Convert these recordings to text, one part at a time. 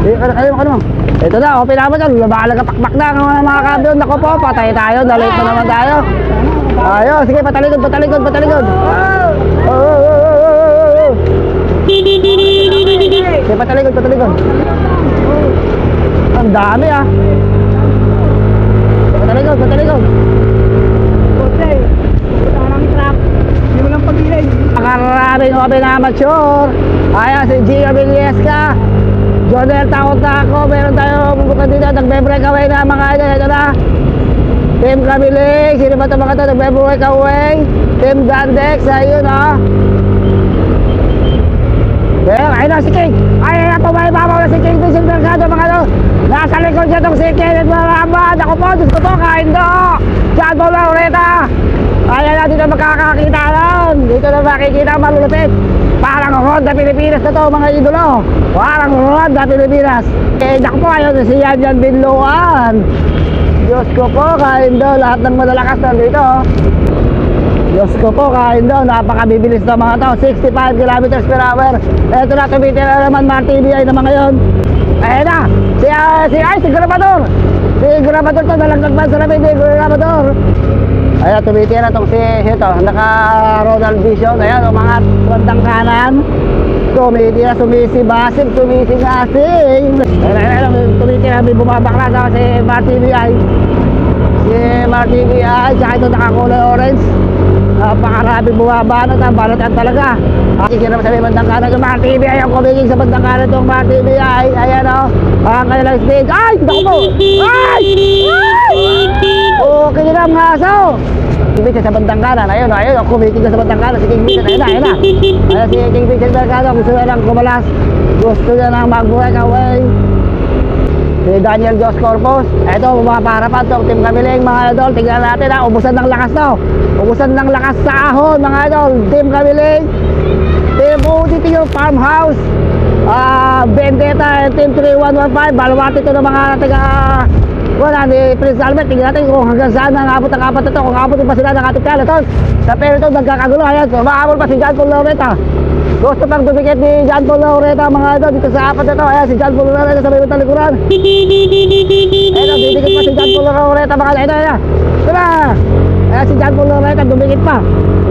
Ano? Ito na, open naman dyan. Labalagapakbak na ang mga kampiyon. Naku po, patay tayo. Dalito na naman tayo. Ayun, sige, patalikod. Sige, patalikod. Ang dami ah. Patalikod. Maraming open na amateur. Ayan, si Gio Villesca. Jonel, takot na ako. Meron tayo bukod dito. Nagbe-breakaway na mga idol. Ito na. Team Kamiling. Sino ba ito mga ito? Nagbe-breakaway. Team Gandex. Ayun ah. Ayun na si King. Ayun na pumahibabaw na si King Vincent Mercado mga ito. Nasa likod siya itong si Kenneth Marambad. Ako po, Diyos ko po, kain do. John Paul Laureta. Ayan na, dito makakakita lang. Dito na makikita malulupit. Parang Honda Pilipinas na to mga idolo. Parang Honda Pilipinas. Naku po, ayun si Yan Binloan. Diyos ko po, kain do. Lahat ng malalakas na dito. Diyos ko po, kain do. Napakabibilis na mga to. 65 kilometers per hour. Ito na, tumitira naman mga TBI na mga yun. Ayan na, si Grabador. Si Grabador to, nalaglag ba sa labi, si Grabador. Ayan, tumitira itong si ito, naka Ronald Vision. Ayan, umangat bandang kanan. Tumitira, sumisibasib, sumisingasing. Ayan, tumitira, may bumabakla sa si MRTBI. Si MRTBI, tsaka ito nakakulay orange. Napakarami bumabanat, ang balatan talaga. Kikira sa may bandang kanan yung MRTBI, ang kumiging sa bandang kanan itong MRTBI. Ayan o, ang kanilang stage. Ay, naku po! Ay! Okay na mga aso. Kumiging sa bandang kanan. Ayun o, kumiging sa bandang kanan. Si King Vincent, ayun na. Ayun si King Vincent Mercado, gusto na lang kumalas. Gusto na lang mag-breakaway. Si Daniel Jos Corpus. Ito, pumaparapan itong Team Kamiling mga idol. Tingnan natin ha, ubusan ng lakas to. Ubusan ng lakas sa ahon mga idol. Team Kamiling. Team UDT yung Farmhouse. Vendetta, Team 3115. Baluwati ito ng mga taga wala ni Prince Albert. Tingnan natin kung hanggang saan nangabot ang apat ito. Kung aabot pa sila ng ating kalaton. Sa pero ito nagkakagulo. Ayan, so maabot pa si John Paul Laureta. Gusto pang dumikit ni John Paul Laureta mga idol dito sa apat ito. Ayan si John Paul Laureta sa may talikuran. Ayan, didikit pa si John Paul Laureta mga idol. Ito na. Ayan si John Paul Laureta dumikit pa.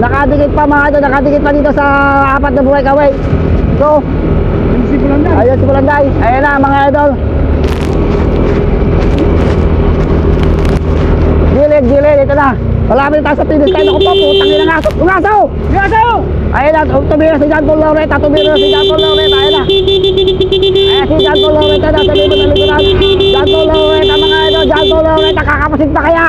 Nakadikit pa mga idol. Nakadikit pa dito sa apat na breakaway. So, ayun si Bulanday. Ayan na mga idol. Gilid, ito na. Malapit tayo sa finish line. Ako po, putang ina ng aso. Aso! Ayun na, tumira si John Paul Laureta. Ayun na. Ayan si John Paul Laureta na. Sa libot na likuran. John Paul Laureta mga idol. John Paul Laureta, kakapasit pa kaya?